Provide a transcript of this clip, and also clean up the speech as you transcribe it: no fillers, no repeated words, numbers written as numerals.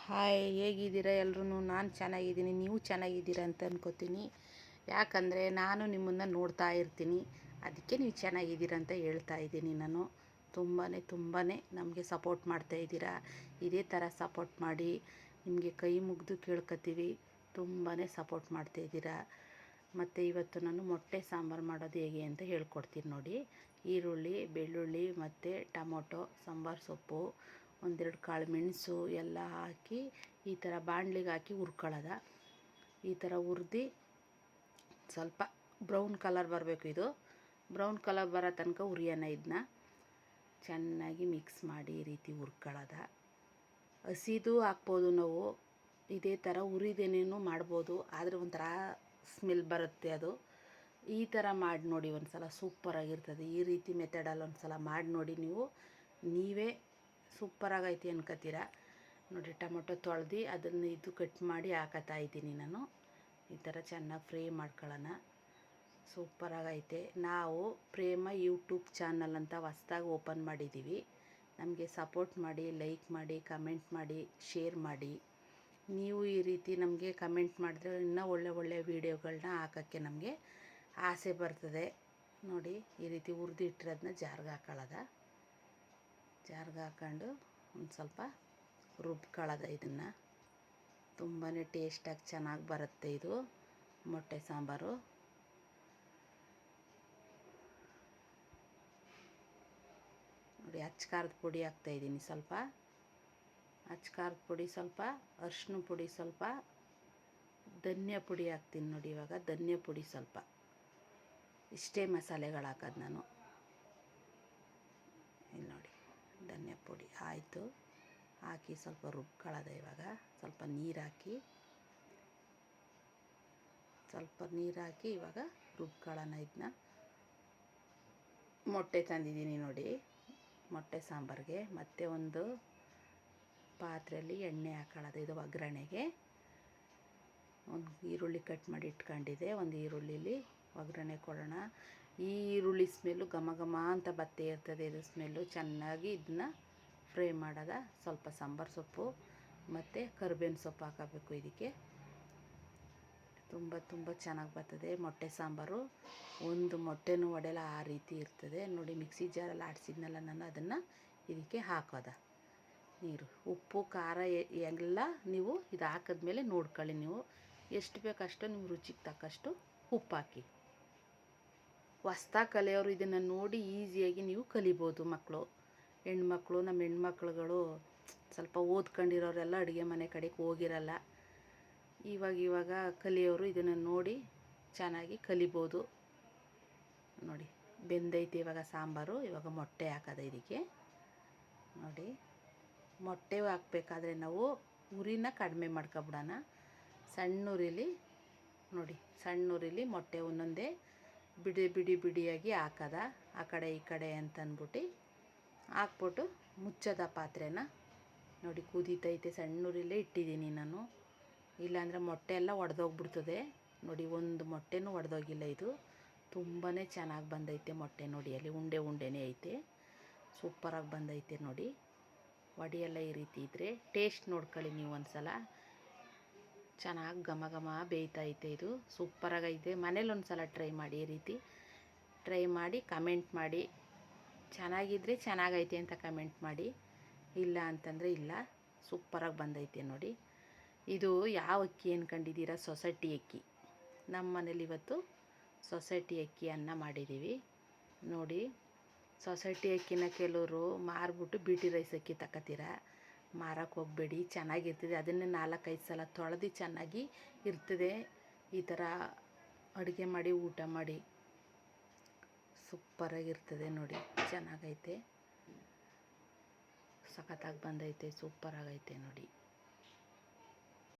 Hi, ಹೇಗಿದ್ದೀರಾ ಎಲ್ರೂ? ನಾನು ಚೆನ್ನಾಗಿದ್ದೀನಿ, ನೀವು ಚೆನ್ನಾಗಿದ್ದೀರಾ ಅಂತ ಅನ್ಕೋತೀನಿ. ಯಾಕಂದರೆ ನಾನು ನಿಮ್ಮನ್ನು ನೋಡ್ತಾ ಇರ್ತೀನಿ, ಅದಕ್ಕೆ ನೀವು ಚೆನ್ನಾಗಿದ್ದೀರಾ ಅಂತ ಹೇಳ್ತಾ ಇದ್ದೀನಿ. ನಾನು ತುಂಬಾ ನಮಗೆ ಸಪೋರ್ಟ್ ಮಾಡ್ತಾಯಿದ್ದೀರಾ. ಇದೇ ಥರ ಸಪೋರ್ಟ್ ಮಾಡಿ, ನಿಮಗೆ ಕೈ ಮುಗಿದು ಕೇಳ್ಕೊತೀವಿ. ತುಂಬಾ ಸಪೋರ್ಟ್ ಮಾಡ್ತಾಯಿದ್ದೀರಾ. ಮತ್ತು ಇವತ್ತು ನಾನು ಮೊಟ್ಟೆ ಸಾಂಬಾರು ಮಾಡೋದು ಹೇಗೆ ಅಂತ ಹೇಳ್ಕೊಡ್ತೀನಿ ನೋಡಿ. ಈರುಳ್ಳಿ, ಬೆಳ್ಳುಳ್ಳಿ ಮತ್ತು ಟೊಮೊಟೊ, ಸಾಂಬಾರು ಸೊಪ್ಪು, ಒಂದೆರಡು ಕಾಳು ಮೆಣಸು ಎಲ್ಲ ಹಾಕಿ ಈ ಥರ ಬಾಣಲಿಗೆ ಹಾಕಿ ಹುರ್ಕೊಳ್ಳೋದ. ಈ ಥರ ಹುರಿದು ಸ್ವಲ್ಪ ಬ್ರೌನ್ ಕಲರ್ ಬರಬೇಕು. ಇದು ಬ್ರೌನ್ ಕಲರ್ ಬರೋ ತನಕ ಹುರಿಯೋಣ. ಇದನ್ನ ಚೆನ್ನಾಗಿ ಮಿಕ್ಸ್ ಮಾಡಿ ಈ ರೀತಿ ಹುರ್ಕೊಳ್ಳೋದ. ಹಸಿದು ಹಾಕ್ಬೋದು ನಾವು, ಇದೇ ಥರ ಹುರಿದೇನೇನು ಮಾಡ್ಬೋದು, ಆದರೆ ಒಂಥರ ಸ್ಮೆಲ್ ಬರುತ್ತೆ ಅದು. ಈ ಥರ ಮಾಡಿ ನೋಡಿ ಒಂದು ಸಲ, ಸೂಪರಾಗಿರ್ತದೆ. ಈ ರೀತಿ ಮೆಥಡಲ್ಲಿ ಒಂದು ಸಲ ಮಾಡಿ ನೋಡಿ, ನೀವೇ ಸೂಪರಾಗೈತಿ ಅನ್ಕೋತೀರ ನೋಡಿ. ಟೊಮೊಟೊ ತೊಳೆದು ಅದನ್ನು ಕಟ್ ಮಾಡಿ ಹಾಕತ್ತಾ ಇದ್ದೀನಿ ನಾನು. ಈ ಥರ ಚೆನ್ನಾಗಿ ಫ್ರೈ ಮಾಡ್ಕೊಳ್ಳೋಣ. ಸೂಪರಾಗೈತೆ. ನಾವು ಪ್ರೇಮ ಯೂಟ್ಯೂಬ್ ಚಾನಲ್ ಅಂತ ಹೊಸ್ದಾಗಿ ಓಪನ್ ಮಾಡಿದ್ದೀವಿ. ನಮಗೆ ಸಪೋರ್ಟ್ ಮಾಡಿ, ಲೈಕ್ ಮಾಡಿ, ಕಮೆಂಟ್ ಮಾಡಿ, ಶೇರ್ ಮಾಡಿ. ನೀವು ಈ ರೀತಿ ನಮಗೆ ಕಮೆಂಟ್ ಮಾಡಿದ್ರೆ ಇನ್ನೂ ಒಳ್ಳೆ ವೀಡಿಯೋಗಳನ್ನ ಹಾಕೋಕ್ಕೆ ನಮಗೆ ಆಸೆ ಬರ್ತದೆ ನೋಡಿ. ಈ ರೀತಿ ಹುರಿದಿಟ್ಟಿರೋದನ್ನ ಜಾರ್ಗೆ ಹಾಕೊಳ್ಳೋದ. ಜಾರ್ಗೆ ಹಾಕ್ಕೊಂಡು ಒಂದು ಸ್ವಲ್ಪ ರುಬ್ಕೊಳ್ಳೋದ. ಇದನ್ನು ತುಂಬಾ ಟೇಸ್ಟಾಗಿ ಚೆನ್ನಾಗಿ ಬರುತ್ತೆ ಇದು ಮೊಟ್ಟೆ ಸಾಂಬಾರು. ನೋಡಿ, ಖಾರದ ಪುಡಿ ಹಾಕ್ತಾಯಿದ್ದೀನಿ ಸ್ವಲ್ಪ, ಖಾರದ ಪುಡಿ ಸ್ವಲ್ಪ, ಅರಿಶಿನ ಪುಡಿ ಸ್ವಲ್ಪ, ಧನಿಯಾ ಪುಡಿ ಹಾಕ್ತೀನಿ ನೋಡಿ. ಇವಾಗ ಧನಿಯಾ ಪುಡಿ ಸ್ವಲ್ಪ, ಇಷ್ಟೇ ಮಸಾಲೆಗಳು ಹಾಕೋದು ನಾನು. ಇಲ್ಲಿ ನೋಡಿ, ಧನಿಯಾ ಪುಡಿ ಆಯಿತು. ಹಾಕಿ ಸ್ವಲ್ಪ ರುಬ್ಕೊಳ್ಳೋದ. ಇವಾಗ ಸ್ವಲ್ಪ ನೀರು ಹಾಕಿ ಇವಾಗ ರುಬ್ಕೊಳ್ಳೋಣ ಇದನ್ನ. ಮೊಟ್ಟೆ ತಂದಿದ್ದೀನಿ ನೋಡಿ ಮೊಟ್ಟೆ ಸಾಂಬಾರಿಗೆ. ಮತ್ತು ಒಂದು ಪಾತ್ರೆಯಲ್ಲಿ ಎಣ್ಣೆ ಹಾಕೊಳ್ಳೋದು. ಇದು ಒಗ್ಗರಣೆಗೆ ಒಂದು ಈರುಳ್ಳಿ ಕಟ್ ಮಾಡಿ ಇಟ್ಕೊಂಡಿದ್ದೆ. ಒಂದು ಈರುಳ್ಳಿಲಿ ಒಗ್ಗರಣೆ ಕೊಡೋಣ. ಈ ಈರುಳ್ಳಿ ಸ್ಮೆಲ್ಲು ಘಮ ಘಮ ಅಂತ ಬತ್ತೇ ಇರ್ತದೆ. ಇದು ಸ್ಮೆಲ್ಲು ಚೆನ್ನಾಗಿ ಇದನ್ನ ಫ್ರೈ ಮಾಡೋದ. ಸ್ವಲ್ಪ ಸಾಂಬಾರು ಸೊಪ್ಪು ಮತ್ತು ಕರಿಬೇವಿನ ಸೊಪ್ಪು ಹಾಕಬೇಕು ಇದಕ್ಕೆ. ತುಂಬ ಚೆನ್ನಾಗಿ ಬರ್ತದೆ ಮೊಟ್ಟೆ ಸಾಂಬಾರು. ಒಂದು ಮೊಟ್ಟೆನೂ ಒಡೆಯಲ್ಲ, ಆ ರೀತಿ ಇರ್ತದೆ ನೋಡಿ. ಮಿಕ್ಸಿ ಜಾರಲ್ಲಿ ಆಡಿಸಿದ್ನಲ್ಲ ನಾನು, ಅದನ್ನು ಇದಕ್ಕೆ ಹಾಕೋದ. ನೀರು, ಉಪ್ಪು, ಖಾರ ಎಲ್ಲ ನೀವು ಇದು ಹಾಕಿದ್ಮೇಲೆ ನೋಡ್ಕೊಳ್ಳಿ. ನೀವು ಎಷ್ಟು ಬೇಕಷ್ಟು ನಿಮ್ಮ ರುಚಿಗೆ ತಕ್ಕಷ್ಟು ಉಪ್ಪು ಹಾಕಿ. ಹೊಸ್ದಾಗಿ ಕಲಿಯೋರು ಇದನ್ನು ನೋಡಿ ಈಸಿಯಾಗಿ ನೀವು ಕಲಿಬೋದು. ಮಕ್ಕಳು, ಹೆಣ್ಮಕ್ಳು, ನಮ್ಮ ಹೆಣ್ಮಕ್ಳುಗಳು ಸ್ವಲ್ಪ ಓದ್ಕೊಂಡಿರೋರೆಲ್ಲ ಅಡುಗೆ ಮನೆ ಕಡೆಗೆ ಹೋಗಿರಲ್ಲ. ಇವಾಗ ಕಲಿಯೋರು ಇದನ್ನು ನೋಡಿ ಚೆನ್ನಾಗಿ ಕಲಿಬೋದು ನೋಡಿ. ಬೆಂದೈತೆ ಇವಾಗ ಸಾಂಬಾರು. ಇವಾಗ ಮೊಟ್ಟೆ ಹಾಕೋದ ಇದಕ್ಕೆ ನೋಡಿ. ಮೊಟ್ಟೆ ಹಾಕಬೇಕಾದ್ರೆ ನಾವು ಉರಿನ ಕಡಿಮೆ ಮಾಡ್ಕೊಬಿಡೋಣ. ಸಣ್ಣ ಉರಿಲಿ ನೋಡಿ, ಸಣ್ಣ ಉರಿಲಿ ಮೊಟ್ಟೆ ಒಂದೊಂದೇ ಬಿಡಿಯಾಗಿ ಹಾಕೋದ. ಆ ಕಡೆ ಈ ಕಡೆ ಅಂತಂದ್ಬಿಟ್ಟು ಹಾಕ್ಬಿಟ್ಟು ಮುಚ್ಚೋದ ಪಾತ್ರೆನ ನೋಡಿ. ಕುದೀತೈತೆ, ಸಣ್ಣ ಉರಿಲೇ ಇಟ್ಟಿದ್ದೀನಿ ನಾನು, ಇಲ್ಲಾಂದರೆ ಮೊಟ್ಟೆ ಎಲ್ಲ ಒಡೆದೋಗ್ಬಿಡ್ತದೆ ನೋಡಿ. ಒಂದು ಮೊಟ್ಟೆನೂ ಒಡೆದೋಗಿಲ್ಲ. ಇದು ತುಂಬಾ ಚೆನ್ನಾಗಿ ಬಂದೈತೆ ಮೊಟ್ಟೆ ನೋಡಿ. ಅಲ್ಲಿ ಉಂಡೆನೇ ಐತೆ, ಸೂಪರಾಗಿ ಬಂದೈತೆ ನೋಡಿ. ಒಡೆಯೆಲ್ಲ ಈ ರೀತಿ ಇದ್ದರೆ ಟೇಸ್ಟ್ ನೋಡ್ಕೊಳ್ಳಿ ನೀವು ಒಂದು ಸಲ. ಚೆನ್ನಾಗಿ ಘಮ ಬೇಯ್ತೈತೆ. ಇದು ಸೂಪರಾಗೈತೆ. ಮನೇಲಿ ಒಂದು ಸಲ ಟ್ರೈ ಮಾಡಿ. ಈ ರೀತಿ ಟ್ರೈ ಮಾಡಿ ಕಮೆಂಟ್ ಮಾಡಿ. ಚೆನ್ನಾಗಿದ್ದರೆ ಚೆನ್ನಾಗೈತೆ ಅಂತ ಕಮೆಂಟ್ ಮಾಡಿ, ಇಲ್ಲ ಅಂತಂದರೆ ಇಲ್ಲ. ಸೂಪರಾಗಿ ಬಂದೈತೆ ನೋಡಿ. ಇದು ಯಾವ ಅಕ್ಕಿ ಅಂದ್ಕೊಂಡಿದ್ದೀರಾ? ಸೊಸೈಟಿ ಅಕ್ಕಿ. ನಮ್ಮ ಮನೇಲಿ ಇವತ್ತು ಸೊಸೈಟಿ ಅಕ್ಕಿ ಅನ್ನ ಮಾಡಿದ್ದೀವಿ ನೋಡಿ. ಸೊಸೈಟಿ ಅಕ್ಕಿನ ಕೆಲವರು ಮಾರ್ಬಿಟ್ಟು ಬೀಟಿ ರೈಸ್ ಅಕ್ಕಿ ತಗೋತೀರ. ಮಾರಕ್ಕೆ ಹೋಗಬೇಡಿ, ಚೆನ್ನಾಗಿರ್ತದೆ. ಅದನ್ನೇ 4-5 ಸಲ ತೊಳೆದು ಚೆನ್ನಾಗಿ ಇರ್ತದೆ. ಈ ಥರ ಅಡುಗೆ ಮಾಡಿ ಊಟ ಮಾಡಿ, ಸೂಪರಾಗಿರ್ತದೆ ನೋಡಿ. ಚೆನ್ನಾಗೈತೆ, ಸಖತ್ತಾಗಿ ಬಂದೈತೆ, ಸೂಪರಾಗೈತೆ ನೋಡಿ.